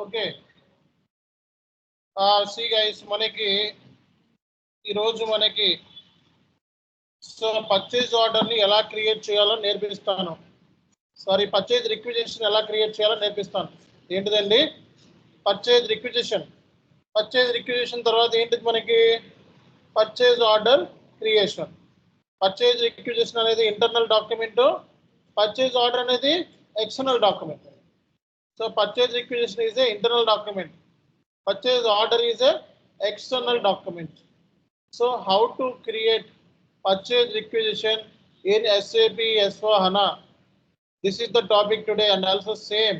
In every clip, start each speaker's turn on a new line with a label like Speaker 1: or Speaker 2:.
Speaker 1: Okay. See guys మనకి ఈరోజు మనకి పర్చేజ్ ఆర్డర్ని ఎలా క్రియేట్ చేయాలో నేర్పిస్తాను. సారీ, పర్చేజ్ రిక్విజిషన్ ఎలా క్రియేట్ చేయాలో నేర్పిస్తాను. ఏంటిదండి? Purchase requisition. పర్చేజ్ రిక్విజిషన్ తర్వాత ఏంటిది మనకి? Purchase order creation. Purchase requisition అనేది ఇంటర్నల్ డాక్యుమెంట్, పర్చేజ్ ఆర్డర్ అనేది external document. So purchase requisition is a internal document, purchase order is a external document. So how to create purchase requisition in SAP S/4HANA? This is the topic today, and also same.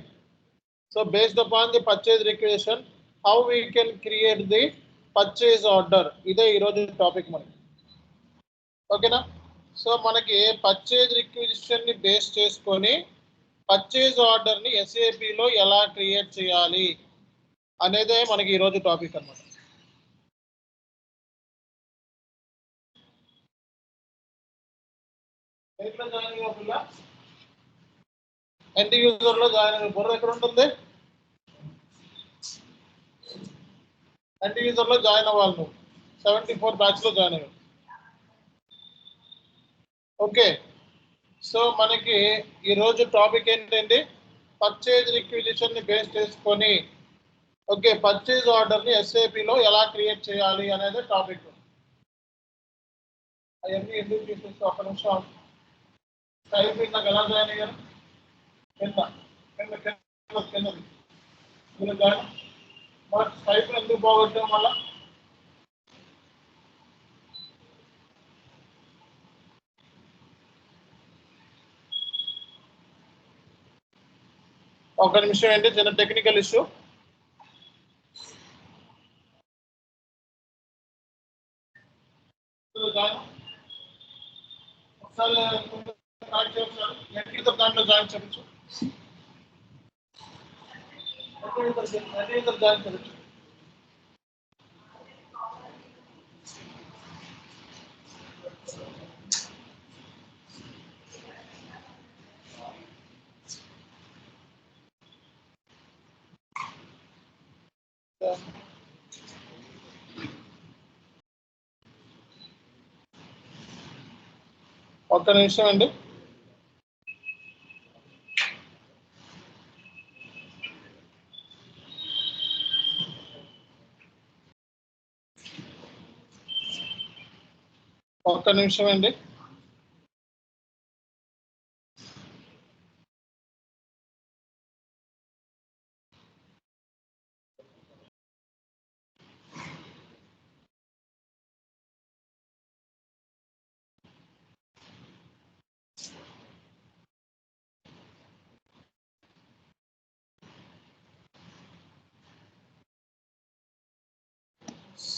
Speaker 1: So based upon the purchase requisition, how we can create the purchase order? ఇదే ఈరోజు topic మనకి. ఓకేనా? So మనకి purchase requisition ని base చేసుకొని purchase order ని SAP లో ఎలా క్రియేట్ చేయాలి అనేదే మనకి ఈరోజు టాపిక్ అన్నమాట. ఎండ్ యూజర్ లో జాయిన్ అయ్యే బుర్ర ఎక్కడ ఉంటుంది? ఎండ్ యూజర్ లో జాయిన్ అవ్వాలి నువ్వు. 74 బ్యాచ్ లో జాయిన్ అయ్యావు. ఓకే. సో మనకి ఈరోజు టాపిక్ ఏంటండి? పర్చేజ్ రిక్విజిషన్ ని బేస్ చేసుకొని ఓకే పర్చేజ్ ఆర్డర్ ని SAP లో ఎలా క్రియేట్ చేయాలి అనేది టాపిక్. అవన్నీ ఎందుకు తీసేస్తే ఒక్క నిమిషం టైప్ నాకు ఎలా జాయిన్ అయ్యారు? కింద మీరు జాయిన్ మన టైప్ ఎందుకు పోగొట్టాం మళ్ళా? ఒక నిమిషం ఏంటి, చిన్న టెక్నికల్ ఇష్యూ. ఒకసారి దాంట్లో జాయిన్ చేయొచ్చు. జాయిన్ చేయొచ్చు. ఒక్క నిమిషం అండి. ఒక్క నిమిషం అండి.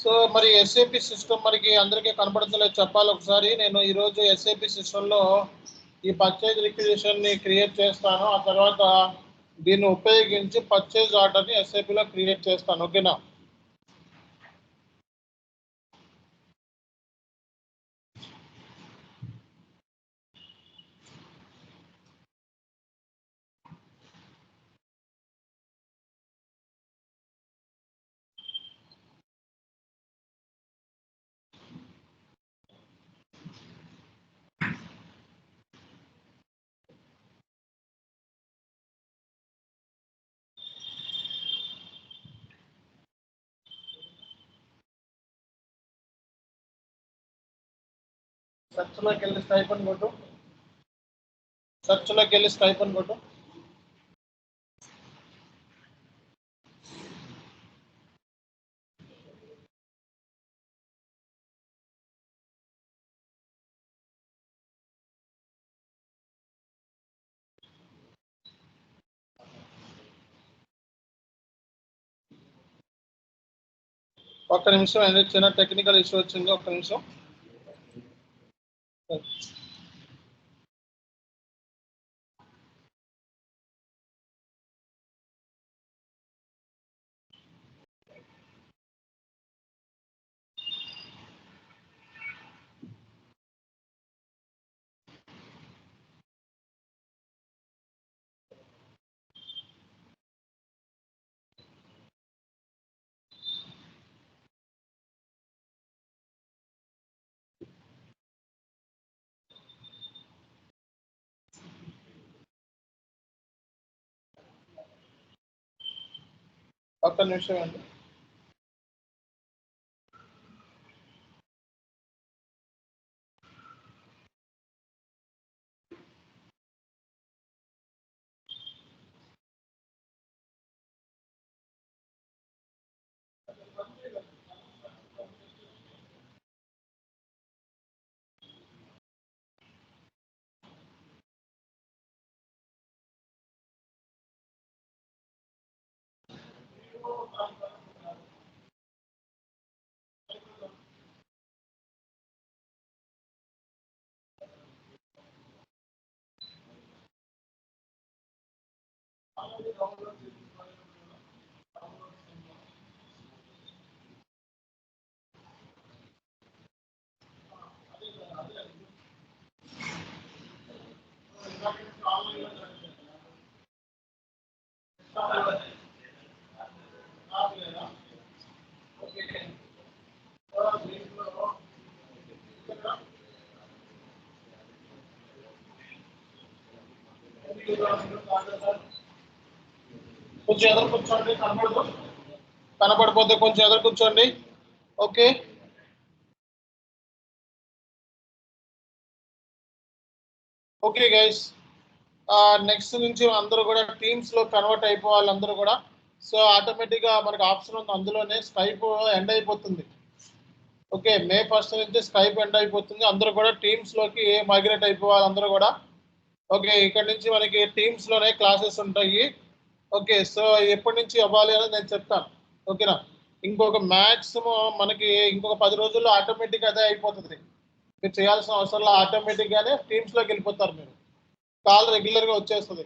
Speaker 1: సో మరి SAP సిస్టమ్ మనకి అందరికీ కనపడుతుందో చెప్పాలి ఒకసారి. నేను ఈరోజు SAP సిస్టంలో ఈ పర్చేజ్ రిక్విజిషన్ ని క్రియేట్ చేస్తాను. ఆ తర్వాత దీన్ని ఉపయోగించి పర్చేజ్ ఆర్డర్ ని SAP లో క్రియేట్ చేస్తాను. ఓకేనా? సర్చ్లోకి వెళ్ళి స్టైఫన్ కొట్టు. సర్చ్లోకి వెళ్ళి స్టైఫన్ కొట్టు. ఒక్క నిమిషం అండి, చిన్న టెక్నికల్ ఇష్యూ వచ్చింది. ఒక్క నిమిషం. ఒక్క నిమిషం అండి. కొంచెం ఎదురు కూర్చోండి, కనపడిపోతే కొంచెం ఎదురు కూర్చోండి. ఓకే, ఓకే గైస్, నెక్స్ట్ నుంచి అందరూ కూడా టీమ్స్ లో కన్వర్ట్ అయిపోవాలి అందరూ కూడా. సో ఆటోమేటిక్ గా మనకు ఆప్షన్ ఉంది, అందులోనే స్కైప్ ఎండ్ అయిపోతుంది. ఓకే, మే 1 నుంచి స్కైప్ ఎండ్ అయిపోతుంది. అందరూ కూడా టీమ్స్ లోకి మైగ్రేట్ అయిపోవాలి అందరూ కూడా. ఓకే, ఇక్కడ నుంచి మనకి టీమ్స్ లోనే క్లాసెస్ ఉంటాయి. ఓకే, సో ఎప్పటి నుంచి అవ్వాలి అనేది నేను చెప్తాను. ఓకేనా, ఇంకొక మ్యాక్సిమం మనకి ఇంకొక 10 రోజుల్లో ఆటోమేటిక్ అదే అయిపోతుంది. మీరు చేయాల్సిన అవసరంలో ఆటోమేటిక్ గానే టీమ్స్ లోకి వెళ్ళిపోతారు. మీరు కాల్ రెగ్యులర్ గా వచ్చేస్తుంది.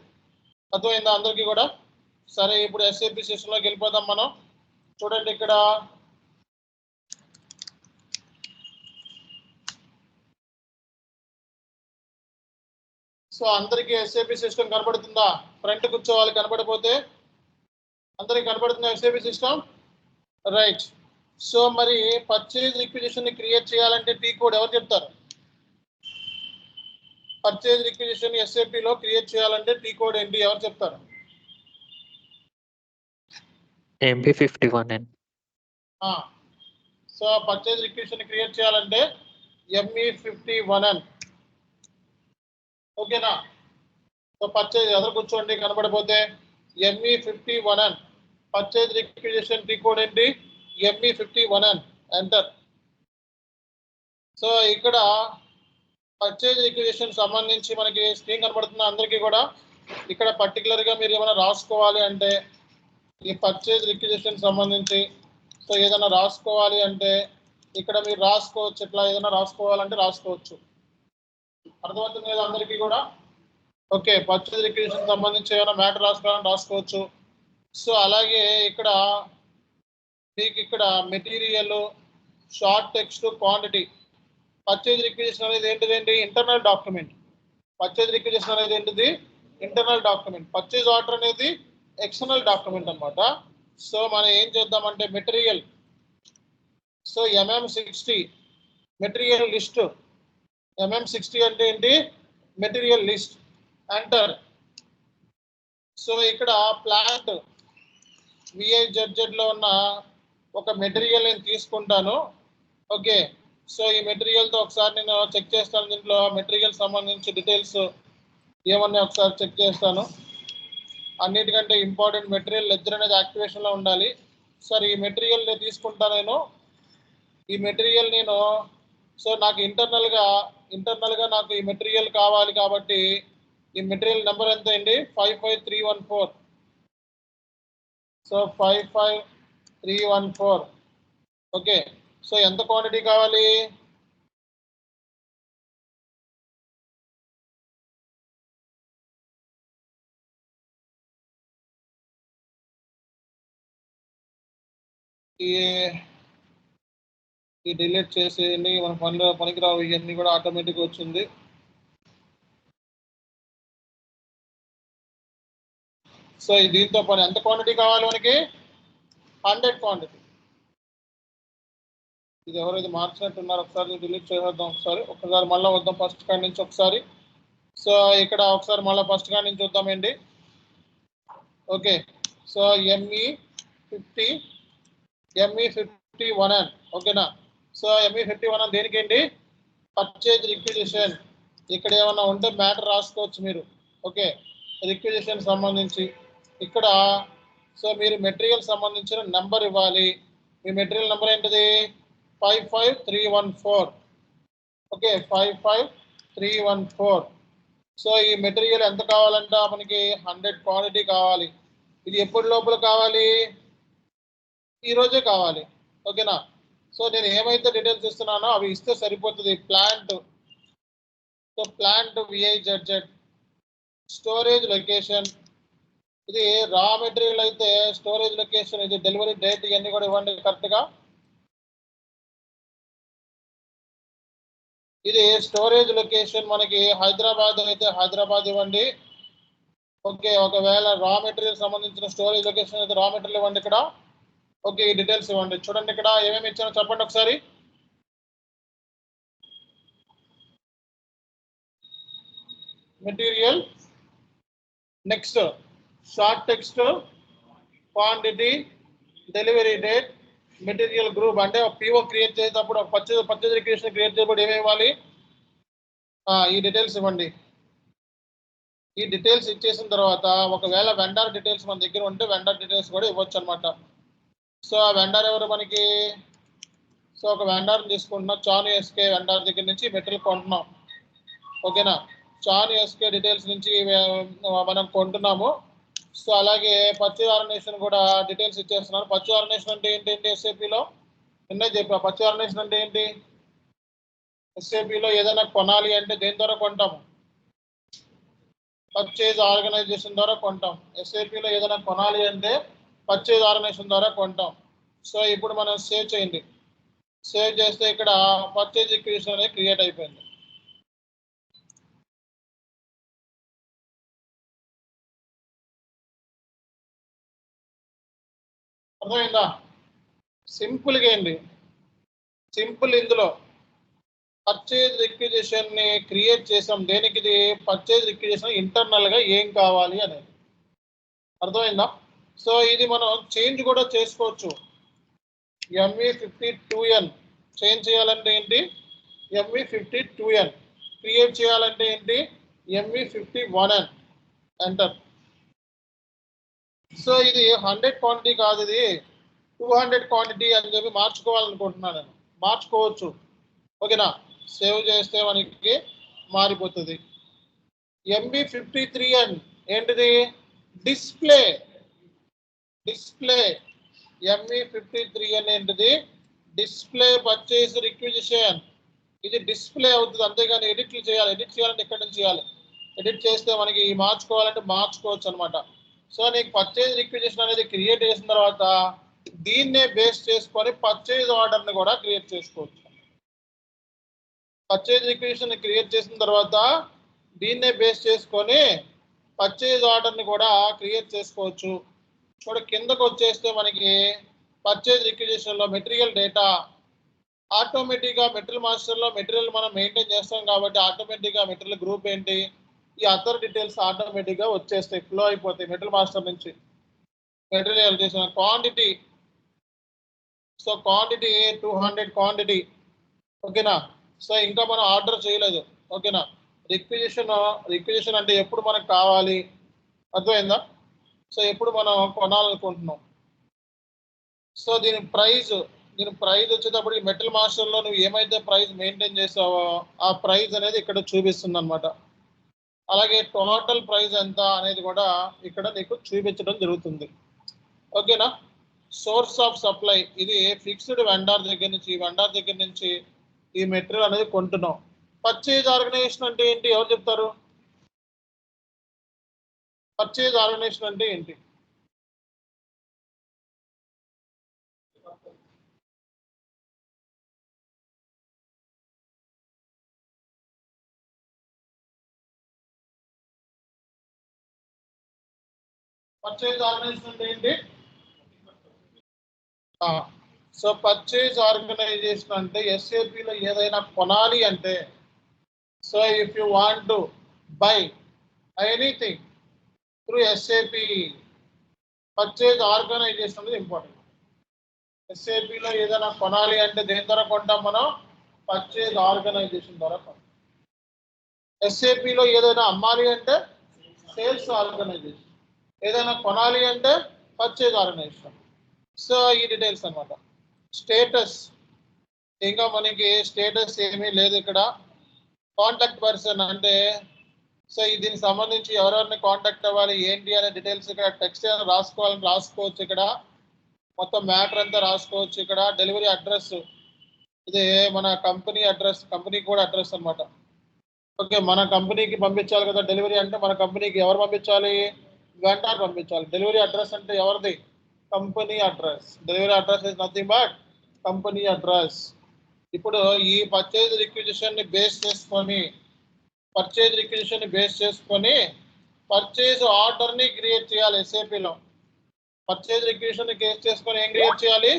Speaker 1: అర్థమైందా అందరికీ కూడా? సరే, ఇప్పుడు ఎస్ఏపి సెషన్ లోకి వెళ్ళిపోదాం మనం. చూడండి ఇక్కడ సో అందరికీ ఎస్ఏపి సిస్టమ్ కనబడుతుందా? ఫ్రంట్ కూర్చోవాలి, కనబడిపోతే అందరికి కనబడుతుందా ఎస్ఏపి సిస్టమ్? రైట్. సో మరి పర్చేజ్ రిక్విజిషన్ ని క్రియేట్ చేయాలంటే టీ కోడ్ ఎవరు చెప్తారు? పర్చేజ్ రిక్విజిషన్ ఎస్ఏపి లో క్రియేట్ చేయాలంటే టీ కోడ్ ఏంటి, ఎవరు చెప్తారు?
Speaker 2: ME51N.
Speaker 1: So purchase requisition create చేయాలంటే ME51N. ఓకేనా? సో పర్చేజ్ ఎదురు కూర్చోండి, కనబడిపోతే ME51N. Purchase requisition T code ఏంటి? ME51N. ఎంటర్. సో ఇక్కడ పర్చేజ్ రిక్విజిషన్ సంబంధించి మనకి స్క్రీన్ కనబడుతుంది అందరికీ కూడా. ఇక్కడ పర్టికులర్ గా మీరు ఏమైనా రాసుకోవాలి అంటే ఈ పర్చేజ్ రిక్విజిషన్ సంబంధించి సో ఏదైనా రాసుకోవాలి అంటే ఇక్కడ మీరు రాసుకోవచ్చు. ఇట్లా ఏదైనా రాసుకోవాలంటే రాసుకోవచ్చు. అర్థమవుతుంది కదా అందరికీ కూడా? ఓకే, పర్చేజ్ రిక్విజిషన్ సంబంధించి ఏమైనా మ్యాటర్ రాసుకోవాలని రాసుకోవచ్చు. సో అలాగే ఇక్కడ మీకు ఇక్కడ material, short text, quantity. Purchase requisition అనేది ఏంటిది? Internal document. పర్చేజ్ రిక్విజిషన్ అనేది ఏంటిది? Internal document. పర్చేజ్ ఆర్డర్ అనేది ఎక్స్టర్నల్ డాక్యుమెంట్ అన్నమాట. సో మనం ఏం చేద్దామంటే material, so MM60 material list. MM60 అంటే ఏంటి? Material list. ఎంటర్. సో ఇక్కడ ప్లాంట్ VIZZ లో ఉన్న ఒక మెటీరియల్ నేను తీసుకుంటాను. ఓకే, సో ఈ మెటీరియల్తో ఒకసారి నేను చెక్ చేస్తాను. దీంట్లో మెటీరియల్ సంబంధించి డీటెయిల్స్ ఏమన్నా ఒకసారి చెక్ చేస్తాను. అన్నిటికంటే ఇంపార్టెంట్ మెటీరియల్ లెడ్జర్ అనేది యాక్టివేషన్లో ఉండాలి. సరే, ఈ మెటీరియల్ నేను తీసుకుంటాను. ఈ మెటీరియల్ నేను సో నాకు ఇంటర్నల్గా నాకు ఈ మెటీరియల్ కావాలి కాబట్టి ఈ మెటీరియల్ నెంబర్ ఎంత అండి? 55314. సో 55314. ఓకే, సో ఎంత క్వాంటిటీ కావాలి? ఈ డిలీట్ చేసేయండి, మన పనికిరావు ఇవన్నీ కూడా ఆటోమేటిక్గా వచ్చింది. సో దీంతో పని ఎంత క్వాంటిటీ కావాలి మనకి? 100 క్వాంటిటీ. ఇది ఎవరైతే మార్చినట్టున్నారు ఒకసారి డిలీట్ చేసేద్దాం. ఒకసారి మళ్ళీ వద్దాం ఫస్ట్ కాడి నుంచి ఒకసారి. సో ఇక్కడ ఒకసారి మళ్ళీ ఫస్ట్ కాడి నుంచి చూద్దామండి. Okay, so ME ME50 ME51N ఓకేనా. సో ME51N దేనికండి? Purchase requisition. ఇక్కడ ఏమన్నా ఉంటే మ్యాటర్ రాసుకోవచ్చు మీరు. ఓకే, రిక్విజిషన్ సంబంధించి ఇక్కడ సో మీరు మెటీరియల్ సంబంధించిన నెంబర్ ఇవ్వాలి. మీ మెటీరియల్ నెంబర్ ఏంటిది? 55314. ఓకే, 55314. సో ఈ మెటీరియల్ ఎంత కావాలంట మనకి? 100 క్వాంటిటీ కావాలి. ఇది ఎప్పటి లోపల కావాలి? ఈరోజే కావాలి. ఓకేనా. సో నేను ఏమైతే డీటెయిల్స్ ఇస్తున్నానో అవి ఇస్తే సరిపోతుంది. Plant, so plant VIZZ, storage location, ఇది రా మెటీరియల్ అయితే స్టోరేజ్ లొకేషన్, ఇది డెలివరీ డేట్, ఇవన్నీ కూడా ఇవ్వండి కరెక్ట్గా. ఇది స్టోరేజ్ లొకేషన్ మనకి హైదరాబాద్ అయితే హైదరాబాద్ ఇవ్వండి. ఓకే, ఒకవేళ రా మెటీరియల్ సంబంధించిన స్టోరేజ్ లొకేషన్ అయితే రా మెటీరియల్ ఇవ్వండి ఇక్కడ. ఓకే, ఈ డీటెయిల్స్ ఇవ్వండి. చూడండి ఇక్కడ ఏమేమి ఇచ్చానో చెప్పండి ఒకసారి. Material, next short text, quantity, delivery date, material group. అంటే PO క్రియేట్ చేసేటప్పుడు పర్చేజ్ రిక్విజిషన్ క్రియేట్ చేసేటప్పుడు ఏమేమి ఇవ్వాలి? ఈ డీటెయిల్స్ ఇవ్వండి. ఈ డీటెయిల్స్ ఇచ్చేసిన తర్వాత ఒకవేళ వెండర్ డీటెయిల్స్ మన దగ్గర ఉంటే వెండర్ డీటెయిల్స్ కూడా ఇవ్వచ్చు అనమాట. సో ఆ వెండర్ ఎవరు మనకి? సో ఒక వెండర్ తీసుకుంటున్నాం, చాను SK వెండర్ దగ్గర నుంచి మెటీరియల్ కొంటున్నాం. ఓకేనా, చాను SK డీటెయిల్స్ నుంచి మనం కొంటున్నాము. సో అలాగే పర్చేజ్ ఆర్గనైజేషన్ కూడా డీటెయిల్స్ ఇచ్చేస్తున్నారు. పర్చేజ్ ఆర్గనైజేషన్ అంటే ఏంటి? SAPలో నిన్నే చెప్పా. పర్చేజ్ ఆర్గనైజేషన్ అంటే ఏంటి? SAPలో ఏదైనా కొనాలి అంటే దేని ద్వారా కొంటాము? పర్చేజ్ ఆర్గనైజేషన్ ద్వారా కొంటాం. SAPలో ఏదైనా కొనాలి అంటే పర్చేజ్ ఆర్గనైజేషన్ ద్వారా కొంటాం. సో ఇప్పుడు మనం సేవ్ చేయండి. సేవ్ చేస్తే ఇక్కడ పర్చేజ్ రిక్విజిషన్ అనేది క్రియేట్ అయిపోయింది. అర్థమైందా? సింపుల్గా ఏంటి? సింపుల్. ఇందులో పర్చేజ్ రిక్విజిషన్ ని క్రియేట్ చేసాం. దేనికి? ఇది పర్చేజ్ రిక్విజిషన్ ఇంటర్నల్ గా ఏం కావాలి అనేది. అర్థమైందా? సో ఇది మనం చేంజ్ కూడా చేసుకోవచ్చు. ME52N చేంజ్ చేయాలంటే ఏంటి? ME52N క్రియేట్ చేయాలంటే ఏంటి? ME51N enter. సో ఇది 100 క్వాంటిటీ కాదు, ఇది 200 క్వాంటిటీ అని చెప్పి మార్చుకోవాలనుకుంటున్నాను నేను. మార్చుకోవచ్చు. ఓకేనా, సేవ్ చేస్తే మనకి మారిపోతుంది. ME53N ఏంటిది? డిస్ప్లే. డిస్ప్లే ME53N ఏంటిది? Display purchase requisition. ఇది డిస్ప్లే అవుతుంది, అంతేగాని ఎడిట్లు చేయాలి. ఎడిట్ చేయాలంటే ఎక్కడి నుంచి చేయాలి? ఎడిట్ చేస్తే మనకి మార్చుకోవాలంటే మార్చుకోవచ్చు అనమాట. సో నీకు పర్చేజ్ రిక్విజిషన్ అనేది క్రియేట్ చేసిన తర్వాత దీన్నే బేస్ చేసుకొని పర్చేజ్ ఆర్డర్ని కూడా క్రియేట్ చేసుకోవచ్చు. పర్చేజ్ రిక్విజిషన్ క్రియేట్ చేసిన తర్వాత దీన్నే బేస్ చేసుకొని పర్చేజ్ ఆర్డర్ని కూడా క్రియేట్ చేసుకోవచ్చు. చూడ కిందకు వచ్చేస్తే మనకి పర్చేజ్ రిక్విజిషన్లో మెటీరియల్ డేటా ఆటోమేటిక్గా మెటీరియల్ మాస్టర్లో మెటీరియల్ మనం మెయింటైన్ చేస్తాం కాబట్టి ఆటోమేటిక్గా మెటీరియల్ గ్రూప్ ఏంటి, ఈ అదర్ డీటెయిల్స్ ఆటోమేటిక్గా వచ్చేస్తాయి, ఫ్లో అయిపోతాయి మెటీరియల్ మాస్టర్ నుంచి. మెటీరియల్ చేసిన క్వాంటిటీ, సో క్వాంటిటీ 200 క్వాంటిటీ. ఓకేనా. సో ఇంకా మనం ఆర్డర్ చేయలేదు. ఓకేనా. రిక్విజిషన్ అంటే ఎప్పుడు మనకు కావాలి, అర్థమైందా? సో ఎప్పుడు మనం కొనాలనుకుంటున్నాం. సో దీని ప్రైస్ వచ్చేటప్పుడు ఈ మెటల్ మాస్టర్లో నువ్వు ఏమైతే ప్రైస్ మెయింటైన్ చేసావో ఆ ప్రైస్ అనేది ఇక్కడ చూపిస్తుంది అనమాట. అలాగే టోటల్ ప్రైస్ ఎంత అనేది కూడా ఇక్కడ నీకు చూపించడం జరుగుతుంది. ఓకేనా. సోర్స్ ఆఫ్ సప్లై, ఇది ఫిక్స్డ్ వెండర్ దగ్గర నుంచి ఈ మెటీరియల్ అనేది కొంటున్నాం. పర్చేజ్ ఆర్గనైజేషన్ అంటే ఏంటి? ఎవరు చెప్తారు? పర్చేజ్ ఆర్గనైజేషన్ అంటే ఏంటి? పర్చేజ్ ఆర్గనైజేషన్ అంటే ఏంటి? సో పర్చేజ్ ఆర్గనైజేషన్ అంటే ఎస్ఏపిలో ఏదైనా కొనాలి అంటే, so if you want to buy anything through SAP purchase organisation అనేది ఇంపార్టెంట్. ఎస్ఏపిలో ఏదైనా కొనాలి అంటే దేని ద్వారా కొంటాం మనం? పర్చేజ్ ఆర్గనైజేషన్ ద్వారా కొంటాం. ఎస్ఏపిలో ఏదైనా అమ్మాలి అంటే సేల్స్ ఆర్గనైజేషన్, ఏదైనా కొనాలి అంటే పర్చేజ్ ఆర్గనైజేషన్. సో ఈ డీటెయిల్స్ అన్నమాట. స్టేటస్, ఇంకా మనకి స్టేటస్ ఏమీ లేదు ఇక్కడ. కాంటాక్ట్ పర్సన్ అంటే సో దీనికి సంబంధించి ఎవరెవరిని కాంటాక్ట్ అవ్వాలి ఏంటి అనే డీటెయిల్స్ ఇక్కడ టెక్స్ట్ రాసుకోవాలని రాసుకోవచ్చు. ఇక్కడ మొత్తం మ్యాటర్ అంతా రాసుకోవచ్చు. ఇక్కడ డెలివరీ అడ్రస్, ఇది మన కంపెనీ అడ్రస్, కంపెనీ కూడా అడ్రస్ అన్నమాట. ఓకే, మన కంపెనీకి పంపించాలి కదా డెలివరీ అంటే, మన కంపెనీకి ఎవరు పంపించాలి? వెండర్ పంపించాలి. డెలివరీ అడ్రస్ అంటే ఎవరిది? Company address. Delivery address is nothing but company address. ఇప్పుడు ఈ పర్చేజ్ రిక్విజిషన్ ని బేస్ చేసుకొని పర్చేజ్ ఆర్డర్ ని క్రియేట్ చేయాలి ఎస్ఏపిలో. పర్చేజ్ రిక్విజిషన్ ని కేస్ చేసుకొని ఏం క్రియేట్ చేయాలి?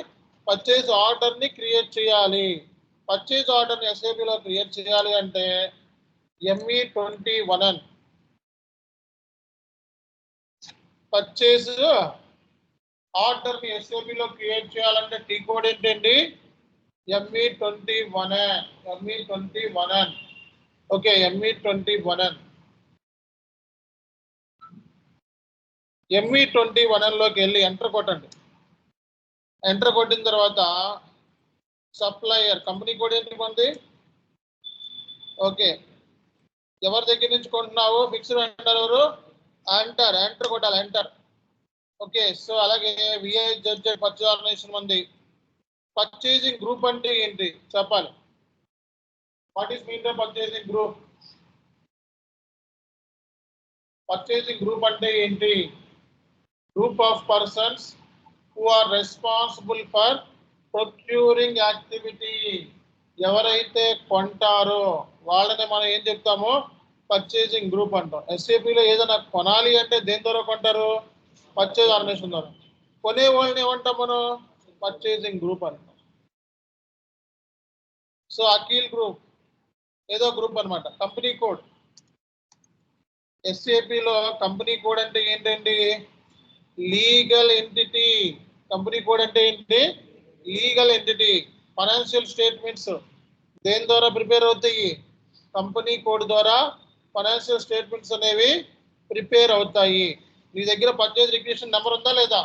Speaker 1: పర్చేజ్ ఆర్డర్ ని క్రియేట్ చేయాలి. పర్చేజ్ ఆర్డర్ ని ఎస్ఏపిలో క్రియేట్ చేయాలి అంటే ME21N పర్చేజ్ ఆర్డర్ ని ఎస్ఏపిలో క్రియేట్ చేయాలంటే టీ కోడ్ ఏంటండి? ME21N. Okay, ME21N. ME21N లోకి వెళ్ళి ఎంటర్ కొట్టండి. ఎంటర్ కొట్టిన తర్వాత సప్లయర్ కంపెనీ కోడ్ ఏంటి మనది? ఓకే, ఎవరి దగ్గర నుంచి కొంటున్నావు? ఫిక్స్డ్ వెండర్ ఎవరు? ఎంటర్ కొట్టాలి, ఎంటర్. ఓకే, సో అలాగే VIZZ పర్చేజ్ ఆర్గనైజేషన్ ఉంది. పర్చేజింగ్ గ్రూప్ అంటే ఏంటి చెప్పాలి. What is mean by purchasing group? Purchasing group అంటే ఏంటి? Group of persons who are responsible for procuring activity. ఎవరైతే కొంటారో వాళ్ళని మనం ఏం చెప్తాము? పర్చేజింగ్ గ్రూప్ అంటాం. ఎస్ఏపిలో ఏదైనా కొనాలి అంటే దేని ద్వారా కొంటారు? పర్చేజ్ ఆర్గనైజేషన్ ద్వారా. కొనే వాళ్ళని ఏమంటాం మనం? పర్చేజింగ్ గ్రూప్ అంటాం. సో అఖిల్ గ్రూప్ ఏదో గ్రూప్ అన్నమాట. కంపెనీ కోడ్, ఎస్ఏపిలో కంపెనీ కోడ్ అంటే ఏంటండి? Legal entity. కంపెనీ కోడ్ అంటే ఏంటి? Legal entity. ఫైనాన్షియల్ స్టేట్మెంట్స్ దేని ద్వారా ప్రిపేర్ అవుతాయి? కంపెనీ కోడ్ ద్వారా ఫైనాన్షియల్ స్టేట్మెంట్స్ అనేవి ప్రిపేర్ అవుతాయి. మీ దగ్గర పర్చేజ్ రిక్విజిషన్ నెంబర్ ఉందా లేదా?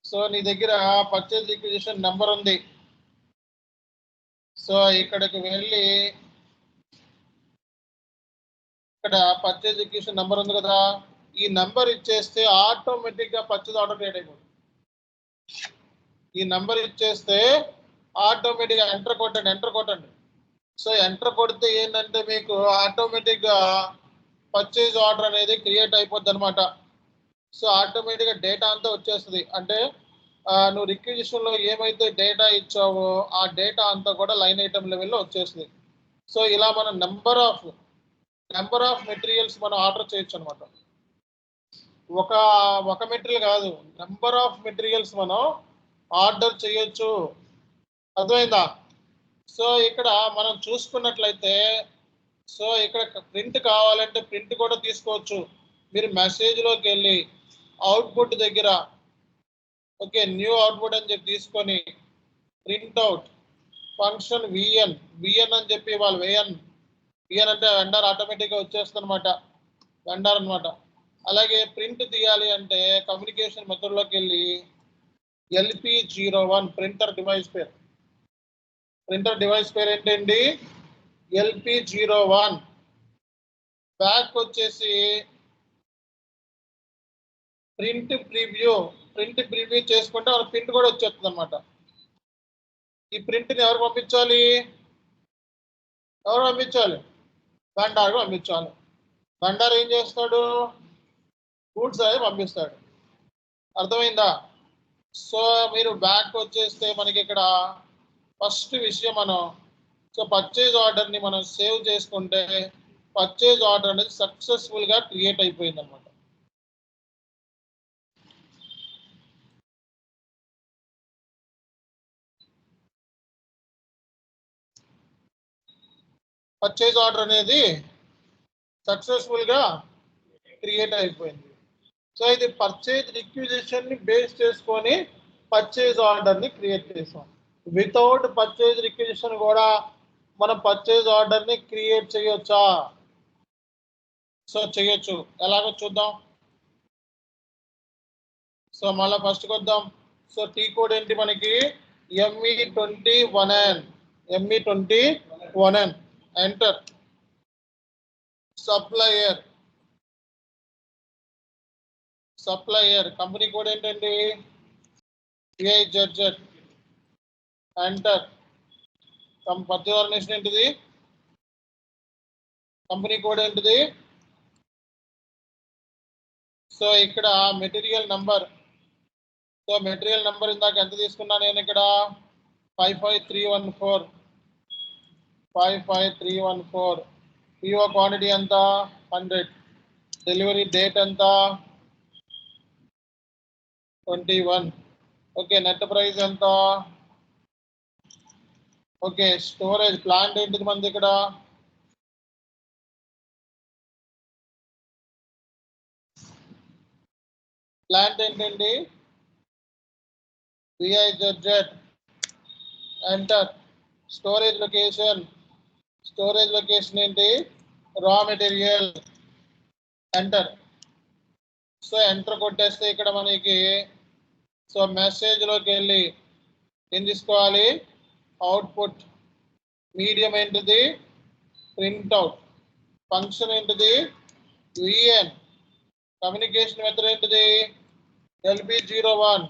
Speaker 1: సో నీ దగ్గర పర్చేజ్ రిక్విజిషన్ నెంబర్ ఉంది. సో ఇక్కడికి వెళ్ళి ఇక్కడ పర్చేజ్ రిక్విజిషన్ నెంబర్ ఉంది కదా, ఈ నెంబర్ ఇచ్చేస్తే ఆటోమేటిక్ గా పర్చేజ్ ఆర్డర్ క్రియేట్ అయిపోతుంది. ఈ నెంబర్ ఇచ్చేస్తే ఆటోమేటిక్ గా ఎంటర్ కొట్టండి. సో ఎంటర్ కొడితే ఏంటంటే మీకు ఆటోమేటిక్ గా పర్చేజ్ ఆర్డర్ అనేది క్రియేట్ అయిపోద్ది అనమాట. సో ఆటోమేటిక్ గా డేటా అంతా వచ్చేస్తుంది. అంటే నువ్వు రిక్విజిషన్ లో ఏమైతే డేటా ఇచ్చావో ఆ డేటా అంతా కూడా లైన్ ఐటమ్ లెవెల్లో వచ్చేస్తుంది. సో ఇలా మనం నెంబర్ ఆఫ్ మెటీరియల్స్ మనం ఆర్డర్ చేయొచ్చు అనమాట. ఒక మెటీరియల్ కాదు, నెంబర్ ఆఫ్ మెటీరియల్స్ మనం ఆర్డర్ చేయొచ్చు. అర్థమైందా? సో ఇక్కడ మనం చూసుకున్నట్లయితే సో ఇక్కడ ప్రింట్ కావాలంటే ప్రింట్ కూడా తీసుకోవచ్చు. మీరు మెసేజ్లోకి వెళ్ళి అవుట్పుట్ దగ్గర ఓకే న్యూ అవుట్పుట్ అని చెప్పి తీసుకొని ప్రింట్ అవుట్ ఫంక్షన్ విఎన్ అని చెప్పి వాళ్ళు విఎన్ అంటే వెండర్ ఆటోమేటిక్గా వచ్చేస్తుంది అనమాట, వెండర్ అనమాట. అలాగే ప్రింట్ తీయాలి అంటే కమ్యూనికేషన్ మెథడ్లోకి వెళ్ళి LP01 ప్రింటర్ డివైస్ పేరు ఏంటండి? LP01. బ్యాక్ వచ్చేసి ప్రింట్ ప్రివ్యూ చేసుకుంటే మన ప్రింట్ కూడా వచ్చేస్తుంది అనమాట. ఈ ప్రింట్ని ఎవరు పంపించాలి? వెండర్ పంపించాలి. వెండర్ ఏం చేస్తాడు? గూడ్స్ అనేది పంపిస్తాడు. అర్థమైందా? సో మీరు బ్యాక్ వచ్చేస్తే మనకి ఇక్కడ ఫస్ట్ విషయం మనం సో పర్చేజ్ ఆర్డర్ని మనం సేవ్ చేసుకుంటే పర్చేజ్ ఆర్డర్ అనేది సక్సెస్ఫుల్గా క్రియేట్ అయిపోయింది అనమాట. పర్చేజ్ ఆర్డర్ అనేది సక్సెస్ఫుల్గా క్రియేట్ అయిపోయింది. సో ఇది పర్చేజ్ రిక్విజిషన్ ని బేస్ చేసుకొని పర్చేజ్ ఆర్డర్ ని క్రియేట్ చేసాం. వితౌట్ పర్చేజ్ రిక్విజిషన్ కూడా మనం పర్చేజ్ ఆర్డర్ ని క్రియేట్ చేయొచ్చా? సో చేయొచ్చు. ఎలాగో చూద్దాం. సో మళ్ళీ ఫస్ట్ వద్దాం. సో టీ కోడ్ ఏంటి మనకి? ME21N. ME21N. Enter. Supplier company code ఏంటండి? PIZZ. ఎంటర్. పర్చేజ్ ఆర్గనైజేషన్ ఏంటిది? కంపెనీ కోడ్ ఏంటిది? సో ఇక్కడ material number. So material number ఇందాక ఎంత తీసుకున్నా నేను ఇక్కడ? 55314. PO క్వాంటిటీ ఎంత? 100. డెలివరీ డేట్ ఎంత? 21. ఓకే, నెట్ ప్రైస్ ఎంత? ఓకే, స్టోరేజ్ ప్లాంట్ ఏంటిది మనది ఇక్కడ? ప్లాంట్ ఏంటండి? PIZZ. ఎంటర్. స్టోరేజ్ లొకేషన్ ఏంటి? Raw material. Enter. So enter కొట్టేస్తే ఇక్కడ మనకి సో మెసేజ్ లోకి వెళ్ళి ఏం తీసుకోవాలి? అవుట్పుట్. మీడియం ఏంటిది? ప్రింట్అవుట్. ఫంక్షన్ ఏంటిది? VN. కమ్యూనికేషన్ మెథడ్ ఏంటిది? LP01.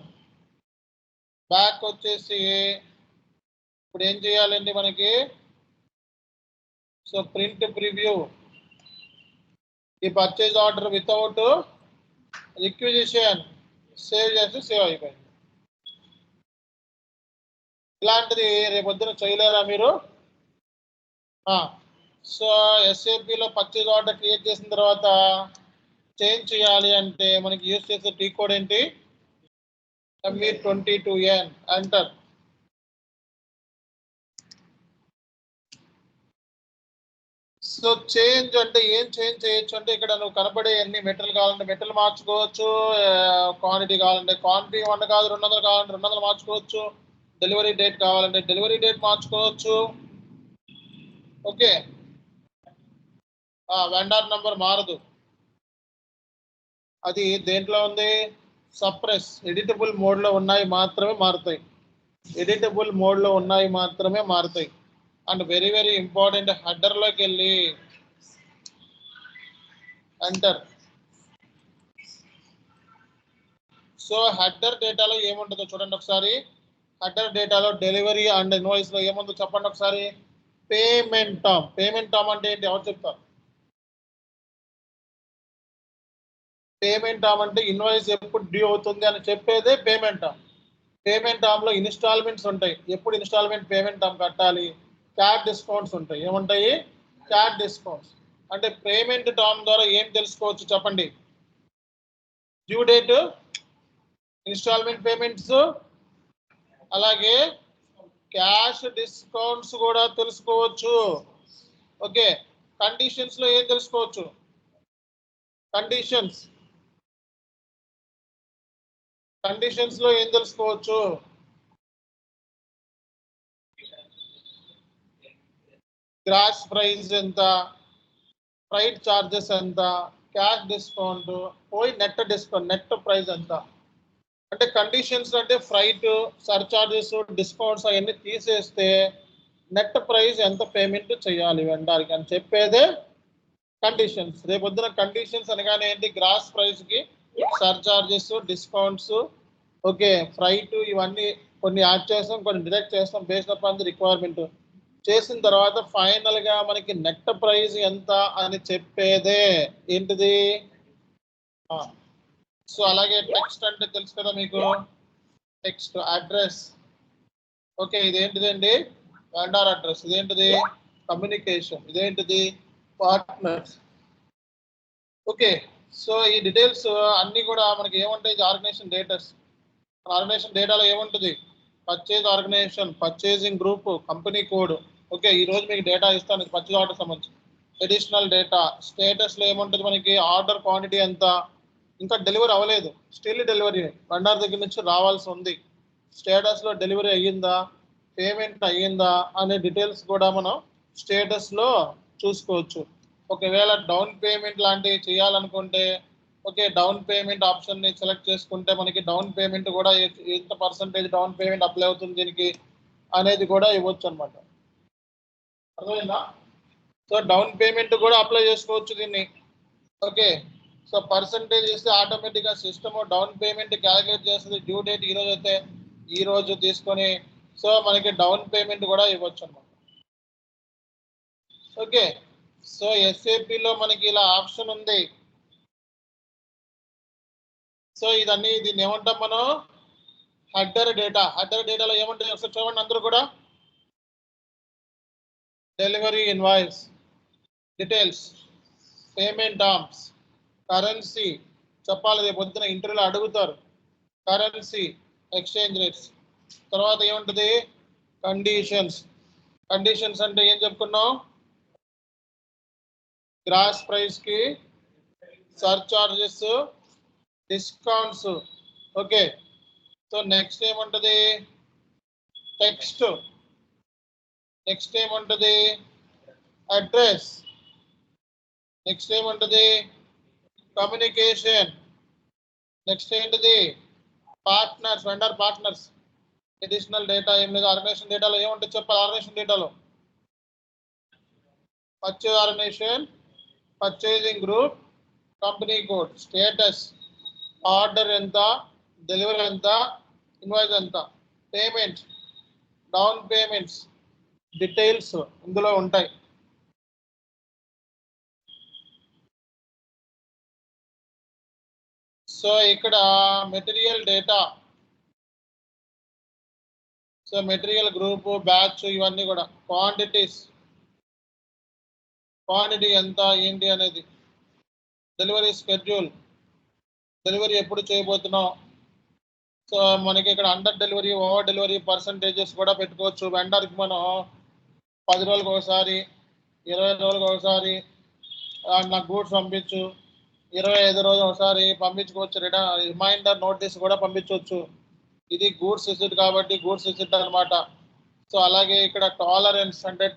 Speaker 1: బ్యాక్ వచ్చేసి ఇప్పుడు ఏం చేయాలండి మనకి? So print preview. ఈ purchase order without requisition save చేసి సేవ్ అయిపోయింది. ఇలాంటిది రేపొద్దున చేయలేరా మీరు? సో SAPలో పర్చేజ్ ఆర్డర్ క్రియేట్ చేసిన తర్వాత చేంజ్ చేయాలి అంటే మనకి యూజ్ చేసే టీ కోడ్ ఏంటి? ME22N. ఎంటర్. సో చేంజ్ అంటే ఏం చేంజ్ చేయొచ్చు అంటే ఇక్కడ నువ్వు కనపడే ఎన్ని మెటీరియల్ కావాలంటే మెటీరియల్ మార్చుకోవచ్చు. క్వాంటిటీ కావాలంటే క్వాంటిటీ 100 కాదు 200 కావాలంటే 200 మార్చుకోవచ్చు. డెలివరీ డేట్ కావాలంటే డెలివరీ డేట్ మార్చుకోవచ్చు. ఓకే, వెండర్ నంబర్ మారదు. అది దేంట్లో ఉంది? సప్రెస్. ఎడిటబుల్ మోడ్లో ఉన్నాయి మాత్రమే మారుతాయి. అండ్ వెరీ వెరీ ఇంపార్టెంట్, హెడర్లోకి వెళ్ళి ఎంటర్. సో హెడర్ డేటాలో ఏముంటుందో చూడండి ఒకసారి. హెడర్ డేటాలో డెలివరీ అండ్ ఇన్వాయిస్లో ఏముందో చెప్పండి ఒకసారి. పేమెంట్ టర్మ్ అంటే ఏంటి? ఎవరు చెప్తారు? పేమెంట్ టర్మ్ అంటే ఇన్వాయిస్ ఎప్పుడు డ్యూ అవుతుంది అని చెప్పేదే పేమెంట్ టర్మ్. పేమెంట్ టర్మ్లో ఇన్స్టాల్మెంట్స్ ఉంటాయి. ఎప్పుడు ఇన్స్టాల్మెంట్ పేమెంట్ టర్మ్ కట్టాలి? క్యాట్ డిస్కౌంట్స్ ఉంటాయి. ఏముంటాయి? Cat discounts. అంటే పేమెంట్ టర్మ్ ద్వారా ఏం తెలుసుకోవచ్చు చెప్పండి? డ్యూ డేట్, ఇన్స్టాల్మెంట్ పేమెంట్స్, అలాగే క్యాష్ డిస్కౌంట్స్ కూడా తెలుసుకోవచ్చు. ఓకే, కండిషన్స్ లో ఏం తెలుసుకోవచ్చు? కండిషన్స్ లో ఏం తెలుసుకోవచ్చు? గ్రాస్ ప్రైస్ ఎంత, ఫ్రైట్ చార్జెస్ ఎంత, క్యాష్ డిస్కౌంట్ పోయి నెట్ డిస్కౌంట్, నెట్ ప్రైస్ ఎంత. అంటే కండిషన్స్ అంటే ఫ్రైట్, సర్చార్జెస్, డిస్కౌంట్స్ అవన్నీ తీసేస్తే నెట్ ప్రైస్ ఎంత పేమెంట్ చేయాలి వెండర్కి అని చెప్పేదే కండిషన్స్. రేపొద్దున కండిషన్స్ అనగానే ఏంటి? గ్రాస్ ప్రైస్ కి సర్చార్జెస్, డిస్కౌంట్స్, ఓకే, ఫ్రైట్, ఇవన్నీ కొన్ని యాడ్ చేస్తాం, కొన్ని డిడక్ట్ చేస్తాం బేస్డ్ అపాన్ ది రిక్వైర్మెంట్. చేసిన తర్వాత ఫైనల్ గా మనకి నెట్ ప్రైస్ ఎంత అని చెప్పేదే ఏంటిది? సో అలాగే టెక్స్ట్ అంటే తెలుసు కదా మీకు. Text address. ఓకే, ఇదేంటిదండి? Vendor address. ఇదేంటిది? కమ్యూనికేషన్. ఇదేంటిది? పార్ట్నర్స్. ఓకే, సో ఈ డీటెయిల్స్ అన్ని కూడా మనకి ఏముంటాయి? Organisation datas. ఆర్గనైజేషన్ డేటాలో ఏముంటుంది? Purchase organisation, purchasing group, company code. Okay, ఈ రోజు మీకు డేటా ఇస్తాను పర్చేజ్ ఆర్డర్ సంబంధించి. అడిషనల్ డేటా స్టేటస్లో ఏముంటుంది మనకి ఆర్డర్ క్వాంటిటీ ఎంత, ఇంకా డెలివరీ అవ్వలేదు, స్టిల్ డెలివరీ వెండర్ దగ్గర నుంచి రావాల్సి ఉంది, స్టేటస్లో డెలివరీ అయ్యిందా, పేమెంట్ అయ్యిందా అనే డీటెయిల్స్ కూడా మనం స్టేటస్లో చూసుకోవచ్చు. ఒకవేళ డౌన్ పేమెంట్ లాంటివి చేయాలనుకుంటే ఓకే డౌన్ పేమెంట్ ఆప్షన్ని సెలెక్ట్ చేసుకుంటే మనకి డౌన్ పేమెంట్ కూడా ఎంత పర్సంటేజ్ డౌన్ పేమెంట్ అప్లై అవుతుంది దీనికి అనేది కూడా ఇవ్వచ్చు అనమాట. అర్థమైందా? సో డౌన్ పేమెంట్ కూడా అప్లై చేసుకోవచ్చు దీన్ని. ఓకే సో పర్సంటేజ్ ఇస్తే ఆటోమేటిక్గా సిస్టమ్ డౌన్ పేమెంట్ క్యాలిక్యులేట్ చేస్తుంది. డ్యూ డేట్ ఈరోజు అయితే ఈరోజు తీసుకొని సో మనకి డౌన్ పేమెంట్ కూడా ఇవ్వచ్చు అనమాట. ఓకే సో ఎస్ఏపిలో మనకి ఇలా ఆప్షన్ ఉంది. సో దీన్ని ఏమంటాం మనం హెడర్ డేటా. హెడర్ డేటాలో ఏమంటాయి ఒకసారి చూడండి అందరూ కూడా. Delivery invoice details, payment terms, currency చెప్పాలి, రేపు పొద్దున ఇంటర్వ్యూలో అడుగుతారు. కరెన్సీ, ఎక్స్చేంజ్ రేట్స్, తర్వాత ఏముంటుంది కండిషన్స్. కండిషన్స్ అంటే ఏం చెప్పుకున్నాం, గ్రాస్ ప్రైస్కి surcharges, discounts. Okay so next ఏముంటుంది టెక్స్ట్, నెక్స్ట్ ఏముంటుంది అడ్రస్, నెక్స్ట్ ఏముంటుంది కమ్యూనికేషన్, నెక్స్ట్ ఏంటిది partners, vendor partners. Additional data ఏం లేదు. ఆర్గనైజేషన్ డేటాలో ఏముంటుంది చెప్పాలి. ఆర్గనైజేషన్ డేటాలో purchase organisation, purchasing group, company code, status, order ఎంత, డెలివరీ ఎంత, ఇన్వాయిస్ ఎంత, పేమెంట్, డౌన్ పేమెంట్స్ డీటెయిల్స్ ఇందులో ఉంటాయి. సో ఇక్కడ material data, so material group, batch ఇవన్నీ కూడా, క్వాంటిటీస్, క్వాంటిటీ ఎంత ఏంటి అనేది, డెలివరీ స్కెడ్యూల్, డెలివరీ ఎప్పుడు చేయబోతున్నాం. సో మనకి ఇక్కడ under delivery, over delivery percentages కూడా పెట్టుకోవచ్చు. వెండర్కి మనం 10 రోజులకు ఒకసారి, 20 రోజులకు ఒకసారి నాకు గూడ్స్ పంపించు, 25 రోజులు ఒకసారి పంపించుకోవచ్చు. రిమైండర్ నోటీస్ కూడా పంపించవచ్చు. ఇది గూడ్స్ రిసిట్ కాబట్టి గూడ్స్ రిసిట్ అనమాట. సో అలాగే ఇక్కడ టాలరెన్స్ అంటే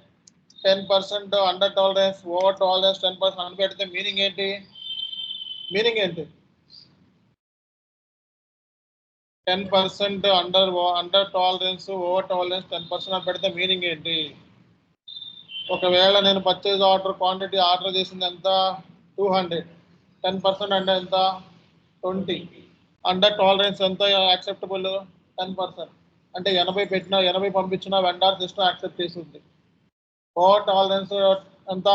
Speaker 1: 10% అండర్ టాలరెన్స్, ఓవర్ టాలరెన్స్ 10% అని పెడితే మీనింగ్ ఏంటి, మీనింగ్ ఏంటి 10% అండర్ టాలరెన్స్, ఓవర్ టాలరెన్స్ 10% అని పెడితే మీనింగ్ ఏంటి. ఒకవేళ నేను పర్చేజ్ ఆర్డర్ క్వాంటిటీ ఆర్డర్ చేసింది ఎంత 200, 10% అంటే ఎంత 20, అండర్ టాలరెన్స్ ఎంత యాక్సెప్టబుల్ 10%, అంటే 80 పెట్టినా 80 పంపించినా వెండర్ సిస్టమ్ యాక్సెప్ట్ చేస్తుంది. ఓవర్ టాలరెన్స్ ఎంత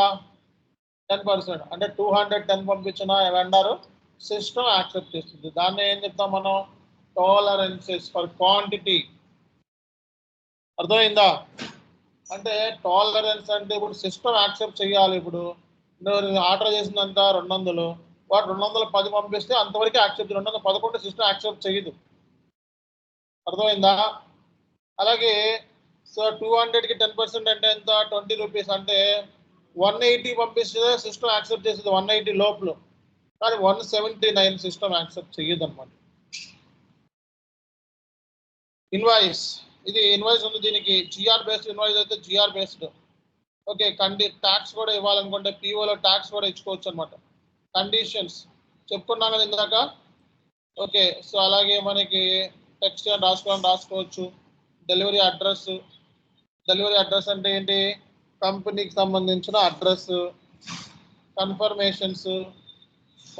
Speaker 1: 10%, అంటే 210 పంపించినా వెండర్ సిస్టమ్ యాక్సెప్ట్ చేస్తుంది. దాన్ని ఏం చెప్తాం మనం టాలరెన్సెస్ ఫర్ క్వాంటిటీ. అర్థమైందా? అంటే టాలరెన్స్ అంటే ఇప్పుడు సిస్టమ్ యాక్సెప్ట్ చేయాలి. ఇప్పుడు నువ్వు ఆర్డర్ చేసిందంత 200, వాడు 210 పంపిస్తే అంతవరకు యాక్సెప్ట్, 211 సిస్టమ్ యాక్సెప్ట్ చేయదు. అర్థమైందా? అలాగే సో 200కి 10% అంటే ఎంత 20 రూపీస్, అంటే 180 పంపిస్తే సిస్టమ్ యాక్సెప్ట్ చేసేది 180 లోపల, కానీ 179 సిస్టమ్ యాక్సెప్ట్ చేయదు అనమాట. ఇన్వాయిస్, ఇది ఇన్వాయిస్ ఉంది, దీనికి జిఆర్ బేస్డ్ ఇన్వాయిస్ అయితే జిఆర్ బేస్డ్. ఓకే ట్యాక్స్ కూడా ఇవ్వాలనుకుంటే పిఓలో ట్యాక్స్ కూడా ఇచ్చుకోవచ్చు అనమాట. కండిషన్స్ చెప్పుకున్నాం కదా ఇందాక. ఓకే సో అలాగే మనకి టెక్స్ట్ రాసుకోవచ్చు. డెలివరీ అడ్రస్, డెలివరీ అడ్రస్ అంటే ఏంటి కంపెనీకి సంబంధించిన address, confirmations,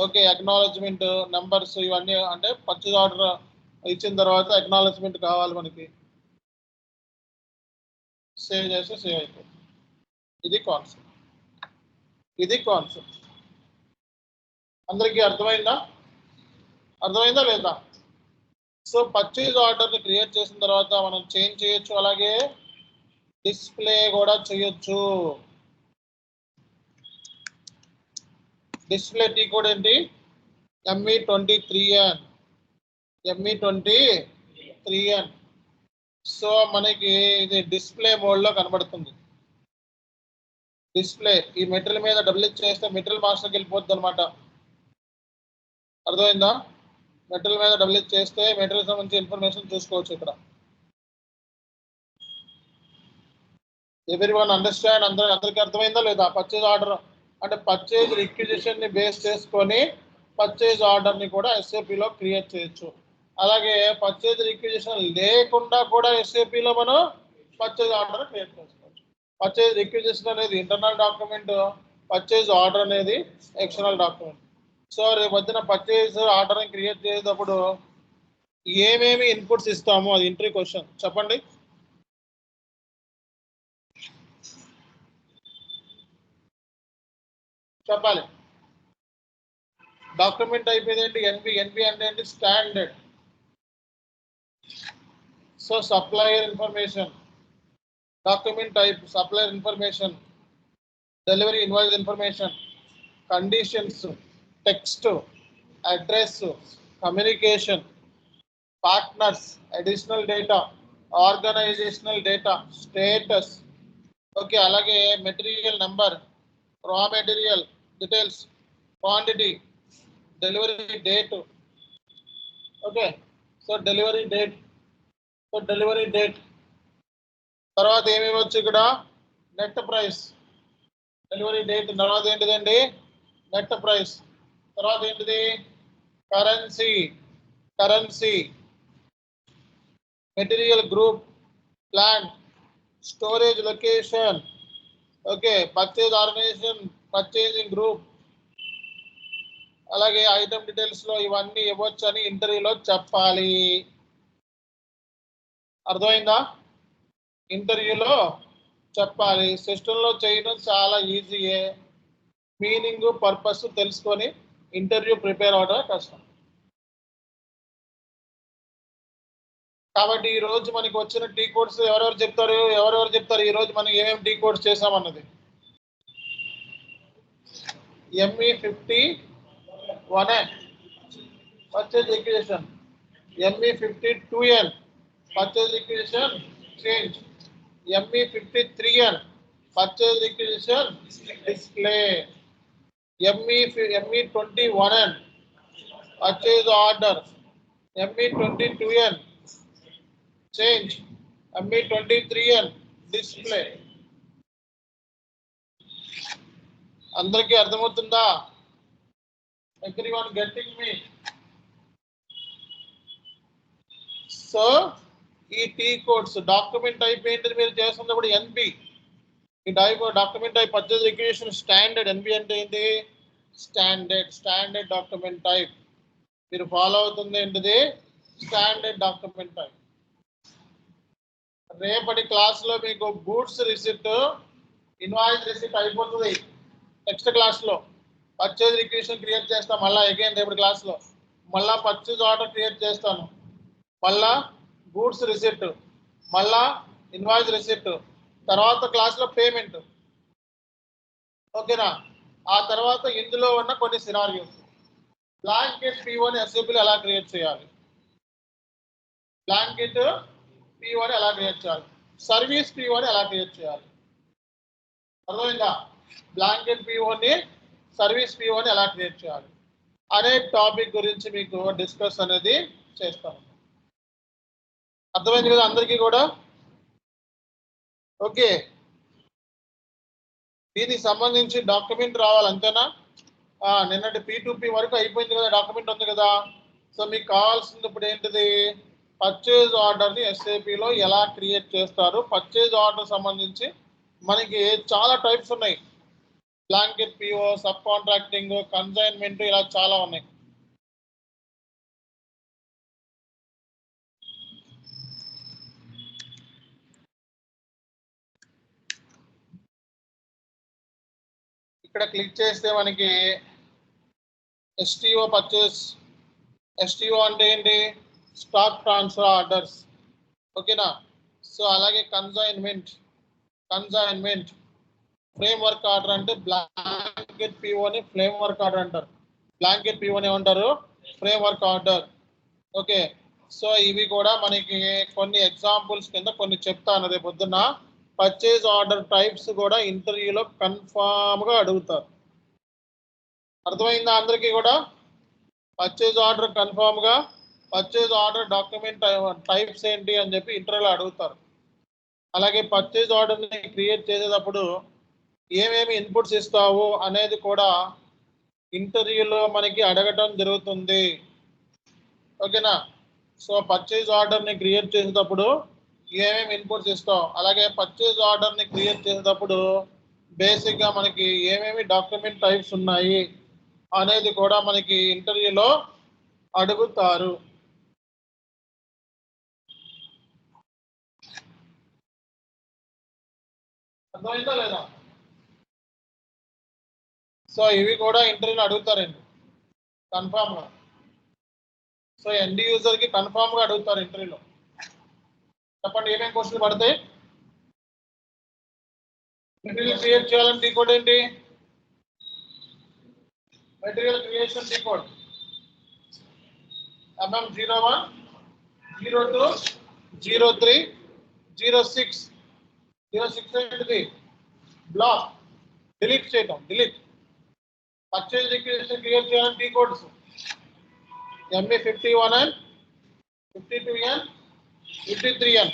Speaker 1: okay acknowledgement numbers, ఇవన్నీ అంటే పర్చేజ్ ఆర్డర్ ఇచ్చిన తర్వాత అక్నాలెడ్జ్మెంట్ కావాలి మనకి. సేవ్ చేస్తే సేవ్ అయిపోతుంది. ఇది కాన్సెప్ట్, ఇది కాన్సెప్ట్. అందరికీ అర్థమైందా? అర్థమైందా లేదా? సో పర్చేజ్ ఆర్డర్ని క్రియేట్ చేసిన తర్వాత మనం చేంజ్ చేయొచ్చు, అలాగే డిస్ప్లే కూడా చేయొచ్చు. డిస్ప్లే టీ కోడ్ ఏంటి ME23N, ME23N. సో మనకి ఇది డిస్ప్లే మోడ్లో కనబడుతుంది. డిస్ప్లే ఈ మెటీరియల్ మీద డబుల్ క్లిక్ చేస్తే మెటీరియల్ మాస్టర్కి వెళ్ళిపోద్ది అనమాట. అర్థమైందా? మెటీరియల్ మీద డబుల్ క్లిక్ చేస్తే మెటీరియల్ సంబంధించి ఇన్ఫర్మేషన్ చూసుకోవచ్చు. ఇక్కడ ఎవరీవన్ అండర్స్టాండ్? అందరికి అర్థమైందా లేదా? పర్చేజ్ ఆర్డర్ అంటే పర్చేజ్ రిక్విజిషన్ ని బేస్ చేసుకొని పర్చేజ్ ఆర్డర్ ని కూడా SAP లో క్రియేట్ చేయొచ్చు. అలాగే పర్చేజ్ రిక్విజిషన్ లేకుండా కూడా SAP లో మనం పర్చేజ్ ఆర్డర్ క్రియేట్ చేసుకోవచ్చు. పర్చేజ్ రిక్విజిషన్ అనేది ఇంటర్నల్ డాక్యుమెంట్, పర్చేజ్ ఆర్డర్ అనేది ఎక్స్టర్నల్ డాక్యుమెంట్. సో రేపు వచ్చిన పర్చేజ్ ఆర్డర్ ని క్రియేట్ చేసేటప్పుడు ఏమేమి ఇన్పుట్స్ ఇస్తాము అది ఇంటర్వ్యూ క్వశ్చన్. చెప్పండి. చెప్పాలి. డాక్యుమెంట్ టైప్ ఏదండి? ఎన్బి అంటే ఏంటి? Standard. So supplier information, document type supplier information, delivery invoice information, conditions, text, address, communication, partners, additional data, organisational data, status. Okay, అలాగే material number, raw material details, quantity, delivery date. Okay, so delivery date తర్వాత ఏమి ఇవ్వచ్చు ఇక్కడ? Net price. Delivery date తర్వాత ఏంటిదండి? Net price. తర్వాత ఏంటిది? Currency, material group, plan, storage location. Okay, purchase organisation, purchasing group, అలాగే ఐటమ్ డీటెయిల్స్ లో ఇవన్నీ ఇవ్వచ్చు అని ఇంటర్వ్యూలో చెప్పాలి. అర్థమైందా? ఇంటర్వ్యూలో చెప్పాలి. సిస్టంలో చేయడం చాలా ఈజీయే, మీనింగ్ పర్పస్ తెలుసుకొని ఇంటర్వ్యూ ప్రిపేర్ అవడం కష్టం. కాబట్టి ఈ రోజు మనకి వచ్చిన టీ కోడ్స్ ఎవరెవరు చెప్తారు ఈ రోజు మనం ఏమేమి టీ కోడ్స్ చేసామన్నది? ME51N purchase requisition, ME52N purchase requisition change, ME53N purchase requisition display, ME21N purchase order, ME22N change, ME23N display. అందరికీ అర్థమవుతుందా? everyone getting me? సో ఈ టీ కోడ్స్ డాక్యుమెంట్ టైప్ ఏంటిది మీరు చేస్తున్నప్పుడు? NB. ఈ type document type purchase requisition standard. NB అంటే ఏంటి? Standard document type. మీరు ఫాలో అవుతుంది ఏంటిది? Standard document type. రేపటి క్లాస్ లో మీకు గూడ్స్ రిసిప్ట్, ఇన్వాయిస్ రిసిప్ట్ అయిపోతుంది. నెక్స్ట్ క్లాస్ లో పర్చేజ్ రిక్విజిషన్ క్రియేట్ చేస్తాం. మళ్ళీ అగైన్ రేపటి క్లాస్ లో మళ్ళా పర్చేజ్ ఆర్డర్ క్రియేట్ చేస్తాను, మళ్ళా గూడ్స్ రిసిప్ట్, మళ్ళా ఇన్వాయిస్ రిసిప్ట్, తర్వాత క్లాస్ లో పేమెంట్. ఓకేనా? ఆ తర్వాత ఇందులో ఉన్న కొన్ని సినారియోస్. బ్లాంకెట్ POని SAPలో ఎలా క్రియేట్ చేయాలి, సర్వీస్ POని ఎలా క్రియేట్ చేయాలి. అర్థమైందా? బ్లాంకెట్ POని, సర్వీస్ POని ఎలా క్రియేట్ చేయాలి అనే టాపిక్ గురించి మీకు డిస్కస్ అనేది చేస్తాను. అర్థమైంది కదా అందరికీ కూడా? ఓకే, దీనికి సంబంధించి డాక్యుమెంట్ రావాలి అంతేనా? నిన్నటి P2P వరకు అయిపోయింది కదా, డాక్యుమెంట్ ఉంది కదా. సో మీకు కావాల్సింది ఇప్పుడు ఏంటిది? పర్చేజ్ ఆర్డర్ని SAPలో ఎలా క్రియేట్ చేస్తారు. పర్చేజ్ ఆర్డర్ సంబంధించి మనకి చాలా టైప్స్ ఉన్నాయి. Blanket PO, sub contracting, consignment, ఇలా చాలా ఉన్నాయి. ఇక్కడ క్లిక్ చేస్తే మనకి STO పర్చేస్. STO అంటే ఏంటి? Stock transfer orders. ఓకేనా? సో అలాగే కన్సైన్మెంట్ ఫ్రేమ్ వర్క్ ఆర్డర్ అంటే బ్లాంకెట్ POని ఫ్రేమ్ వర్క్ ఆర్డర్ అంటారు. బ్లాంకెట్ POని ఏమంటారు? Frame work order. Okay, so ఇవి కూడా మనకి కొన్ని ఎగ్జాంపుల్స్ కింద కొన్ని చెప్తాను రేపు పొద్దున్న. పర్చేజ్ ఆర్డర్ టైప్స్ కూడా ఇంటర్వ్యూలో కన్ఫామ్గా అడుగుతారు. అర్థమైందా అందరికీ కూడా? పర్చేజ్ ఆర్డర్ కన్ఫామ్గా, పర్చేజ్ ఆర్డర్ డాక్యుమెంట్ టైప్స్ ఏంటి అని చెప్పి ఇంటర్వ్యూలో అడుగుతారు. అలాగే పర్చేజ్ ఆర్డర్ని క్రియేట్ చేసేటప్పుడు ఏమేమి ఇన్పుట్స్ ఇస్తావు అనేది కూడా ఇంటర్వ్యూలో మనకి అడగటం జరుగుతుంది. ఓకేనా? సో పర్చేజ్ ఆర్డర్ని క్రియేట్ చేసేటప్పుడు ఏమేమి ఇన్పుట్స్ ఇస్తాం, అలాగే పర్చేజ్ ఆర్డర్ని క్రియేట్ చేసేటప్పుడు బేసిక్గా మనకి ఏమేమి డాక్యుమెంట్ టైప్స్ ఉన్నాయి అనేది కూడా మనకి ఇంటర్వ్యూలో అడుగుతారు. అర్థమైందా లేదా? సో ఇవి కూడా ఇంటర్వ్యూలో అడుగుతారండి కన్ఫామ్గా. సో ఎండ్ యూజర్కి కన్ఫామ్గా అడుగుతారు ఇంటర్వ్యూలో. చెప్పండి ఏమేమి క్వశ్చన్లు పడతాయి? మెటీరియల్ క్రియేట్ చేయాలని డీకోడ్ ఏంటి? Material creation T code MM01, 02, 03, 06. 06 ఏంటిది? బ్లాక్ డిలీట్ చేయటం, డిలీట్. పర్చేజ్ రిక్వెజిషన్ క్రియేట్ చేయాలని T codes ME51N, 52N, 53N.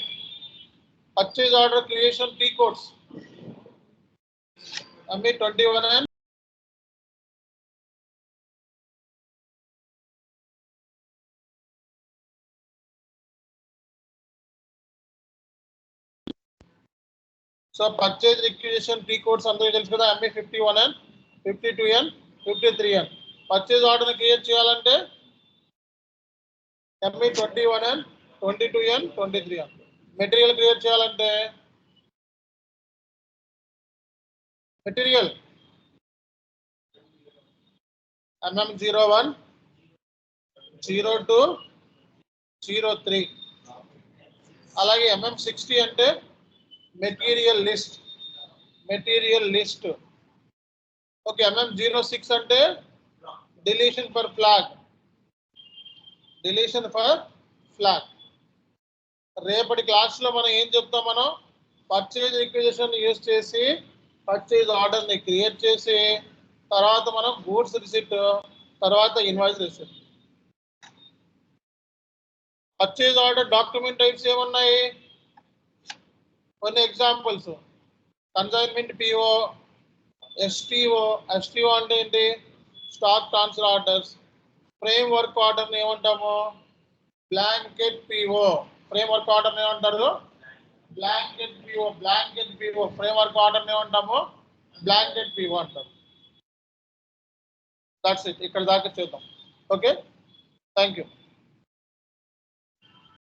Speaker 1: Purchase order creation T codes ME21N, so purchase requisition T codes అందరికీ తెలుసు కదా, ME51N, 52N, 53N. Purchase order create చేయాలంటే ME21N, 22N, 23N. Material create చేయాలంటే material MM01, 02, 03. అలాగే MM60 అంటే material list, material list. Okay, MM06 అంటే deletion for flag, deletion for flag. రేపటి క్లాస్లో మనం ఏం చెప్తాం? మనం పర్చేజ్ రిక్వెజిషన్ యూజ్ చేసి పర్చేజ్ ఆర్డర్ని క్రియేట్ చేసి తర్వాత మనం గూడ్స్ రిసిప్ట్, తర్వాత invoice receipt. Purchase order document types ఏమున్నాయి? కొన్ని examples: consignment PO, STO. STO అంటే ఏంటి? Stock transfer orders. Frame work ఆర్డర్ని ఏమంటాము? Blanket PO. ఫ్రేమ్ వర్క్ ఆర్డర్ని ఏమంటారు? Blanket PO. Blanket PO. Frame work ఆర్డర్ని ఏమంటాము? బ్లాంకెట్ PO అంటారు. That's it. ఇక్కడ దాకా చూద్దాం. Okay, thank you.